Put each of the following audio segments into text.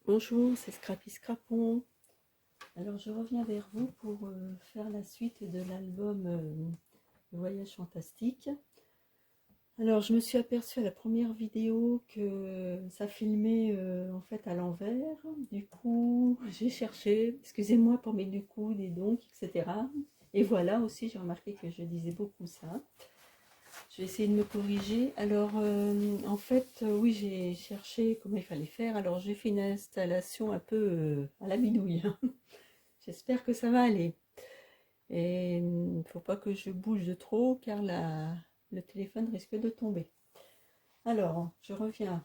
Bonjour, c'est Scrappy Scrapon. Alors je reviens vers vous pour faire la suite de l'album Le Voyage Fantastique. Alors je me suis aperçue à la première vidéo que ça filmait en fait à l'envers. Du coup j'ai cherché, excusez-moi pour mes du coup, des donc, etc. Et voilà, aussi j'ai remarqué que je disais beaucoup ça. Je vais essayer de me corriger. Alors, en fait, oui, j'ai cherché comment il fallait faire. Alors, j'ai fait une installation un peu à la bidouille. J'espère que ça va aller. Et il ne faut pas que je bouge de trop car le téléphone risque de tomber. Alors, je reviens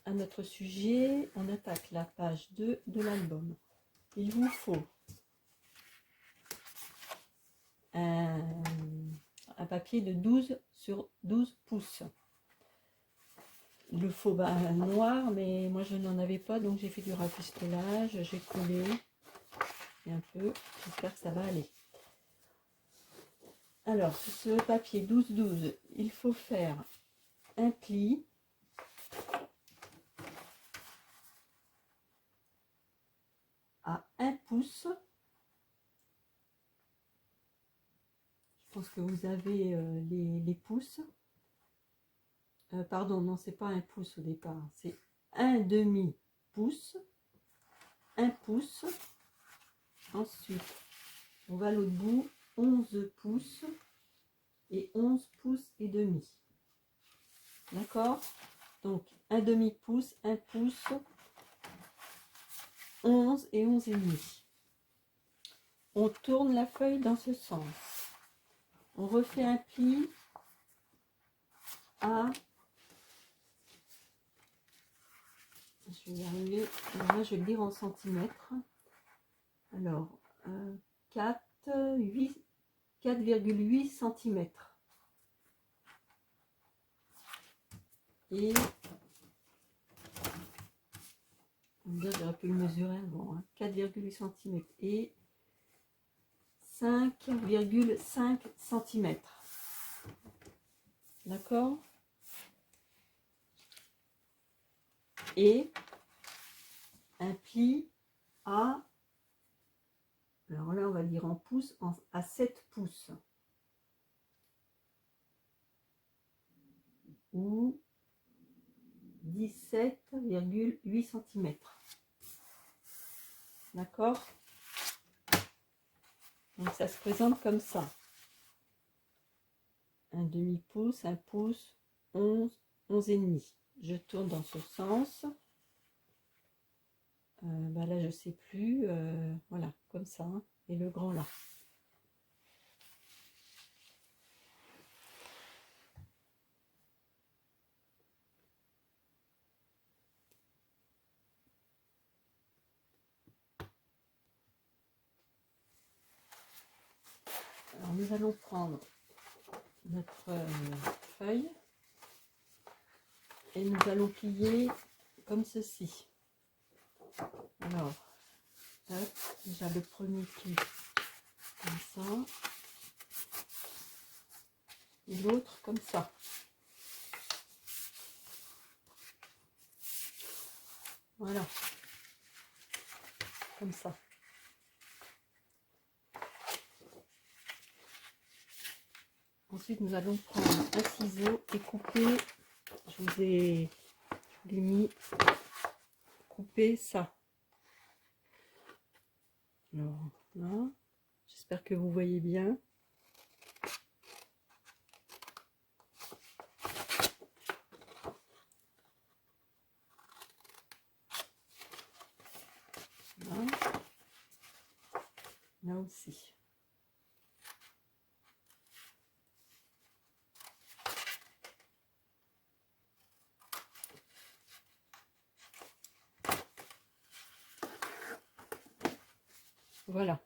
à notre sujet. On attaque la page 2 de l'album. Il vous faut un papier de 12 sur 12 pouces. Il le faut noir, mais moi je n'en avais pas, donc j'ai fait du rafistolage, j'ai collé un peu, j'espère que ça va aller. Alors, sur ce papier 12-12, il faut faire un pli à 1 pouce. Je pense que vous avez les pouces. Pardon, non, c'est pas 1 pouce au départ, c'est 1 demi-pouce, 1 pouce. Ensuite, on va à l'autre bout, 11 pouces et 11 pouces et demi. D'accord? Donc, un demi-pouce, 1 pouce, 11 et 11 et demi. On tourne la feuille dans ce sens. On refait un pli à... Je vais y arriver. Alors là, je vais le dire en centimètres. Alors, 4,8 cm. Et... j'aurais pu le mesurer avant. 4,8 cm. Et 5,5 cm. D'accord? Et un pli à, alors là on va dire en pouces, à 7 pouces. Ou 17,8 cm. D'accord? Donc ça se présente comme ça. Un demi-pouce, 1 pouce, 11, 11 et demi. Je tourne dans ce sens. Là je sais plus. Voilà, comme ça. Hein, et le grand là. Alors nous allons prendre notre feuille et nous allons plier comme ceci. Alors, hop, déjà le premier pli comme ça et l'autre comme ça. Voilà, comme ça. Ensuite, nous allons prendre un ciseau et couper. Je vous ai mis couper ça. Alors là, j'espère que vous voyez bien. Là, là aussi. Voilà.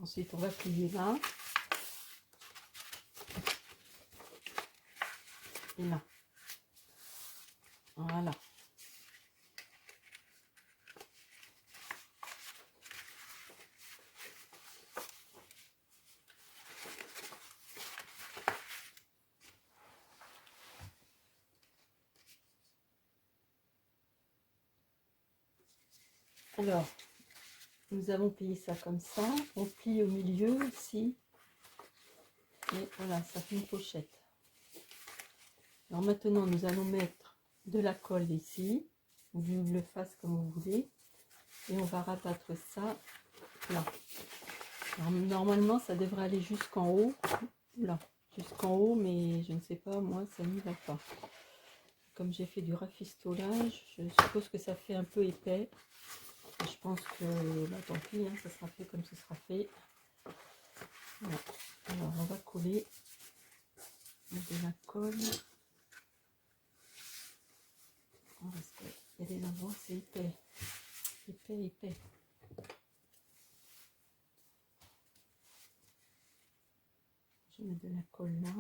Ensuite, on va plier là. Et là. Voilà. Alors, nous avons plié ça comme ça. On plie au milieu ici. Et voilà, ça fait une pochette. Alors maintenant, nous allons mettre de la colle ici, ou du bleu face comme vous voulez. Et on va rabattre ça là. Alors, normalement, ça devrait aller jusqu'en haut. Là, jusqu'en haut, mais je ne sais pas, moi, ça n'y va pas. Comme j'ai fait du rafistolage, je suppose que ça fait un peu épais. Je pense que, bah, tant pis, hein, ça sera fait comme ce sera fait. Voilà. Alors, on va coller de la colle. Parce qu'il y a des endroits, c'est épais. Épais, épais. Je mets de la colle là.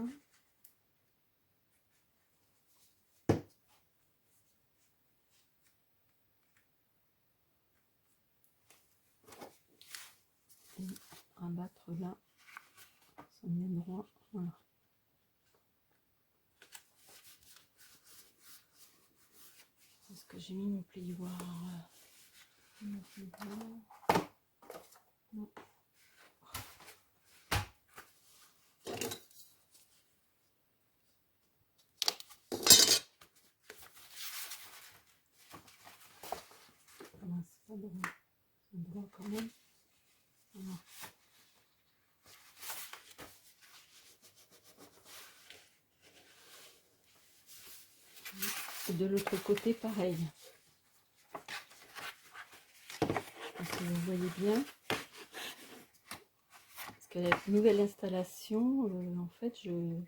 Et rabattre là, son endroit. Voilà. Est-ce que j'ai mis mon plioir? Non. C'est pas droit. C'est droit quand même. Voilà. Et de l'autre côté, pareil. Parce que vous voyez bien. Parce que la nouvelle installation, en fait, je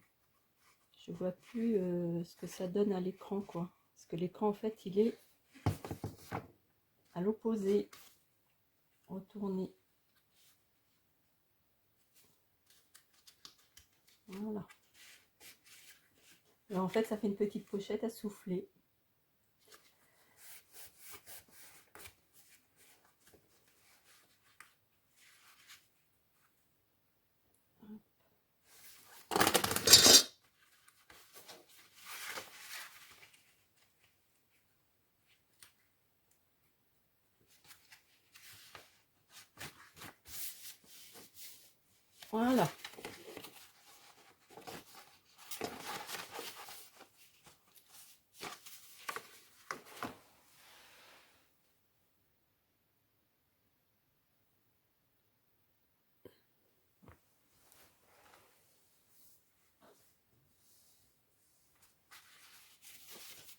vois plus ce que ça donne à l'écran, quoi. Parce que l'écran, en fait, il est à l'opposé. Retourné. Voilà. Alors, en fait, ça fait une petite pochette à souffler. Voilà.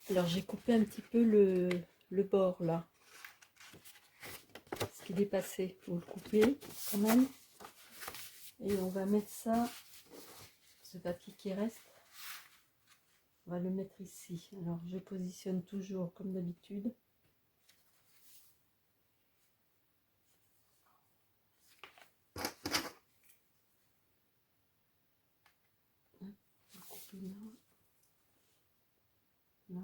Alors j'ai coupé un petit peu le bord là. Parce qu'il est passé. Faut le couper quand même. Et on va mettre ça, ce papier qui reste, on va le mettre ici. Alors je positionne toujours comme d'habitude. Là. Là.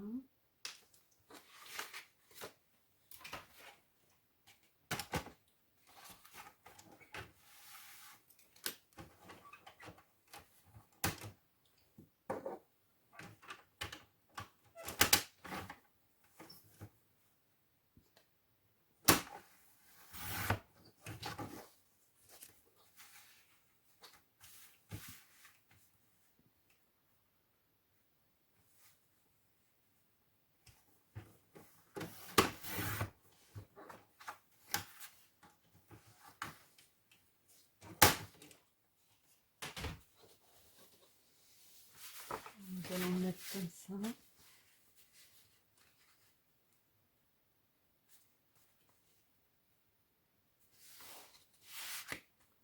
Nous allons le mettre comme ça.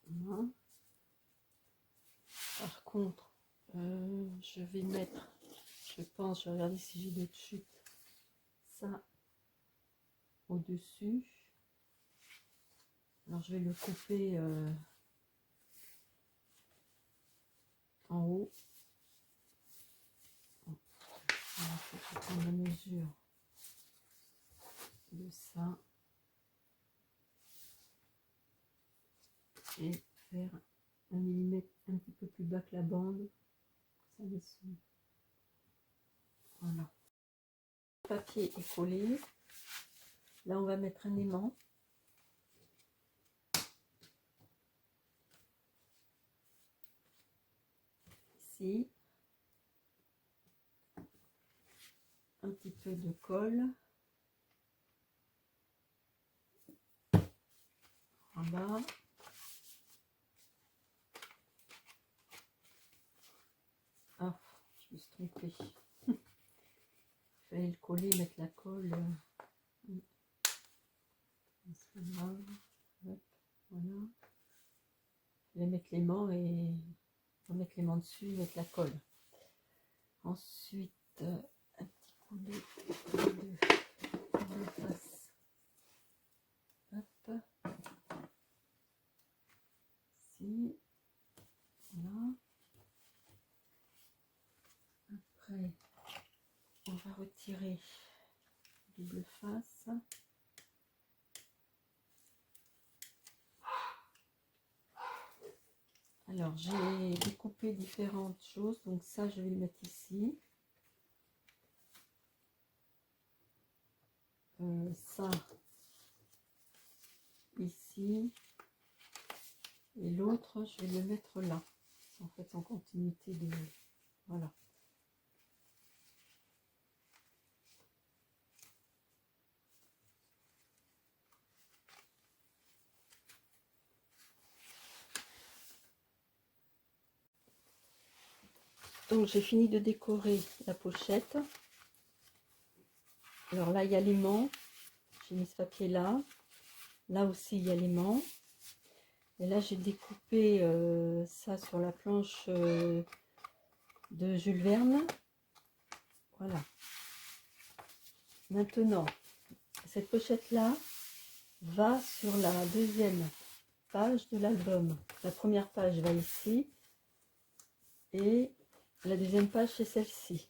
Voilà. Par contre, je vais mettre, je pense, je vais regarder si j'ai d'autres chutes, ça au-dessus. Alors je vais le couper en haut. Alors, il faut que je prenne la mesure de ça et faire 1 millimètre un petit peu plus bas que la bande. Ça descend. Voilà. Le papier est collé. Là, on va mettre un aimant. ici. Un petit peu de colle. En bas. Ah, je me suis trompée. Il fallait le coller, mettre la colle. C'est pas grave. Hop, voilà. Je vais mettre l'aimant et remettre l'aimant dessus, mettre la colle. Ensuite, un petit coup de face. Hop. Ici. Voilà. Après, on va retirer double face. Alors, j'ai découpé différentes choses. Donc ça, je vais le mettre ici. Ça, ici. Et l'autre, je vais le mettre là. En fait, en continuité de... Voilà. Donc, j'ai fini de décorer la pochette. Alors là, il y a l'aimant. J'ai mis ce papier là. Là aussi, il y a l'aimant. Et là, j'ai découpé ça sur la planche de Jules Verne. Voilà. Maintenant, cette pochette-là va sur la deuxième page de l'album. La première page va ici. Et la deuxième page, c'est celle-ci.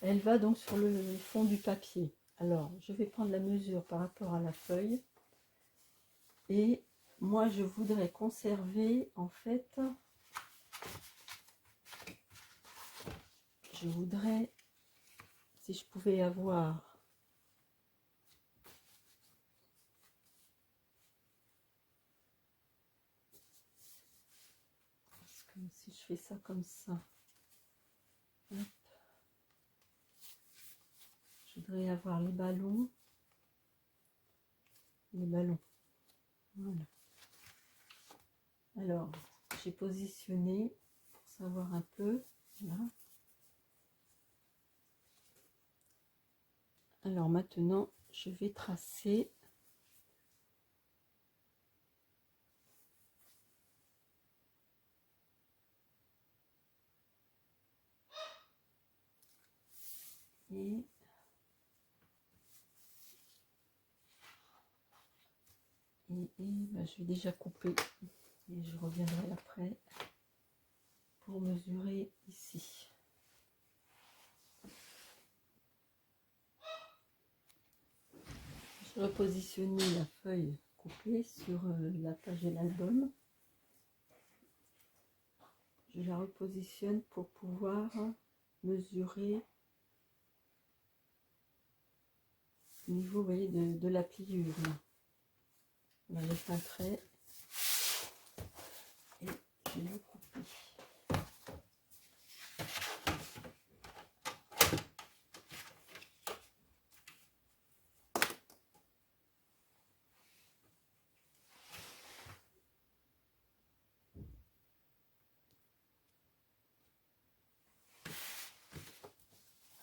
Elle va donc sur le fond du papier. Alors, je vais prendre la mesure par rapport à la feuille. Et moi, je voudrais conserver, en fait, je voudrais, si je pouvais avoir, parce que si je fais ça comme ça, hop, je voudrais avoir les ballons, voilà. Alors, j'ai positionné pour savoir un peu, voilà. Alors maintenant, je vais tracer. Et ben, je vais déjà couper et je reviendrai après pour mesurer ici. Je repositionne la feuille coupée sur la page de l'album. Je la repositionne pour pouvoir mesurer au niveau, vous voyez, de la pliure. Là, j'ai fait un trait et je vais le couper.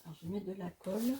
Alors, je mets de la colle.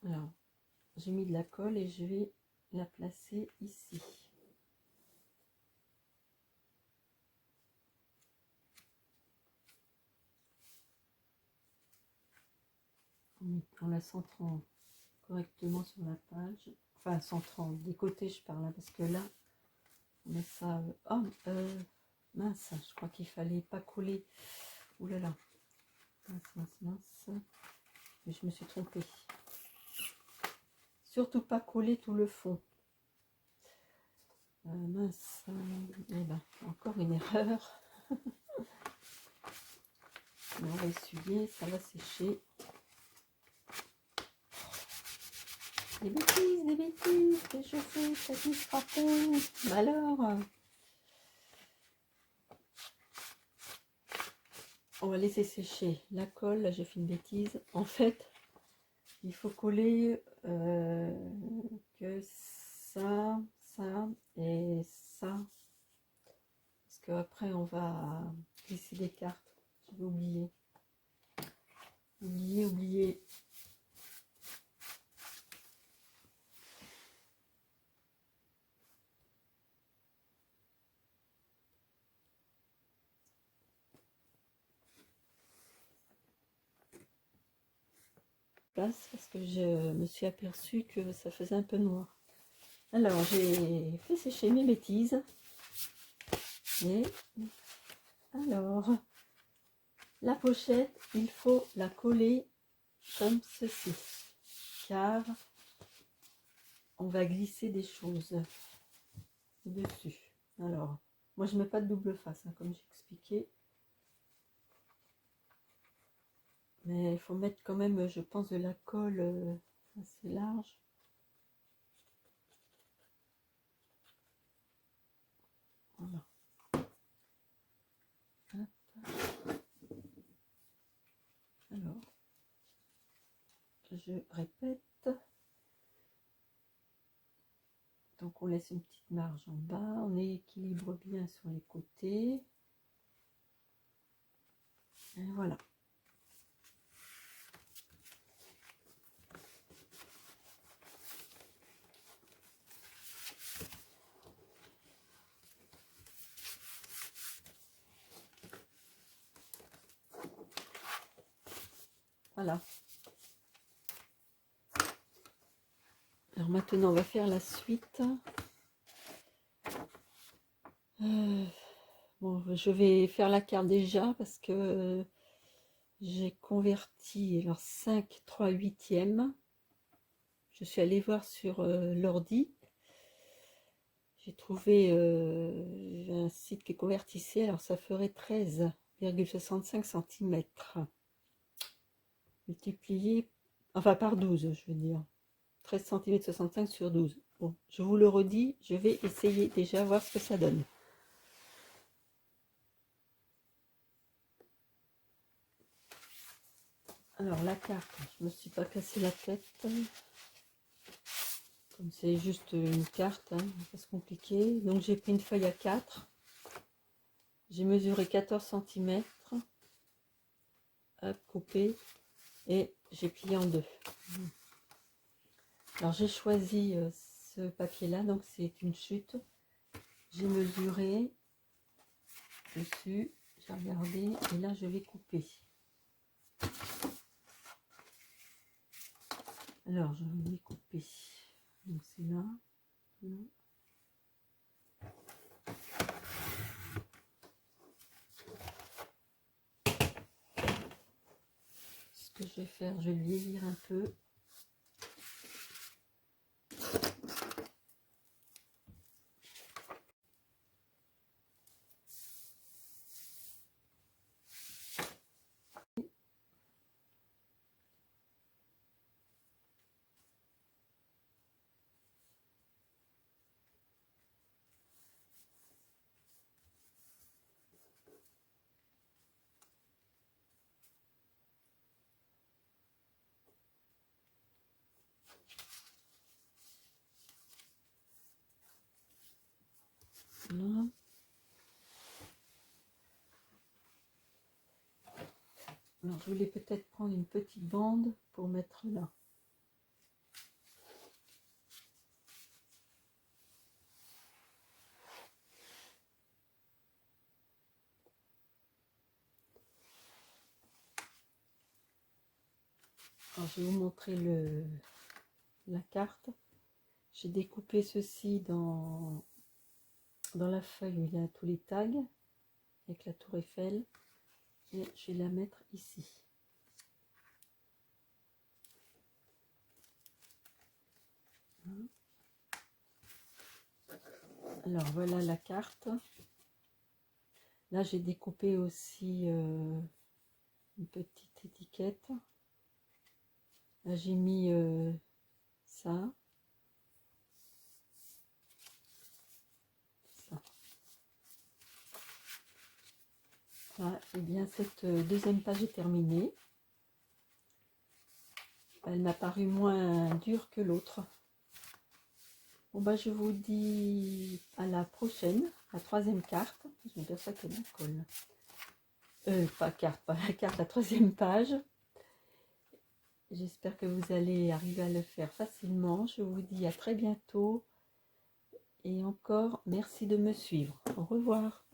Alors, j'ai mis de la colle et je vais la placer ici. En la centrant correctement sur la page. enfin 130, des côtés je parle, hein, parce que là, on met ça, oh, mince, je crois qu'il fallait pas coller, ouh là là, mince, mais je me suis trompée, surtout pas coller tout le fond, mince, eh ben, encore une erreur. On va essuyer, ça va sécher. Des bêtises que je fais, ça nous frappons. Alors, on va laisser sécher la colle. Là, j'ai fait une bêtise. En fait, il faut coller que ça et ça. Parce qu'après, on va glisser des cartes. J'avais oublié. Oublié. Parce que je me suis aperçue que ça faisait un peu noir. Alors, j'ai fait sécher mes bêtises. Et alors, la pochette, il faut la coller comme ceci, car on va glisser des choses dessus. Alors, moi je mets pas de double face, hein, comme j'ai expliqué. Mais il faut mettre quand même, je pense, de la colle assez large. Voilà. Hop. Alors, je répète. Donc on laisse une petite marge en bas, on équilibre bien sur les côtés. Et voilà. Voilà. Alors maintenant, on va faire la suite. Bon, je vais faire la carte déjà parce que j'ai converti alors 5 3/8. Je suis allée voir sur l'ordi. J'ai trouvé un site qui convertissait. Alors ça ferait 13,65 cm multiplié, enfin par 12, je veux dire. 13 cm 65 sur 12. Bon, je vous le redis, je vais essayer déjà voir ce que ça donne. Alors la carte, je me suis pas cassé la tête. Comme c'est juste une carte, hein, pas se compliquer. Donc j'ai pris une feuille à 4. J'ai mesuré 14 cm. Hop, coupé. Et j'ai plié en deux. Alors j'ai choisi ce papier là, donc c'est une chute. J'ai mesuré dessus, j'ai regardé et là je vais couper. Alors je vais couper. Donc c'est là, là. Ce que je vais faire, je vais le vieillir un peu. Là. Alors je voulais peut-être prendre une petite bande pour mettre là. Alors je vais vous montrer la carte. J'ai découpé ceci dans la feuille où il y a tous les tags avec la tour Eiffel et je vais la mettre ici. Alors voilà la carte. Là j'ai découpé aussi une petite étiquette. Là j'ai mis ça. Ah, et bien cette deuxième page est terminée. Elle m'a paru moins dure que l'autre. Bon bah je vous dis à la prochaine, la troisième carte. Je m'aperçois qu'elle me colle. Pas carte, pas la carte, la troisième page. J'espère que vous allez arriver à le faire facilement. Je vous dis à très bientôt. Et encore, merci de me suivre. Au revoir.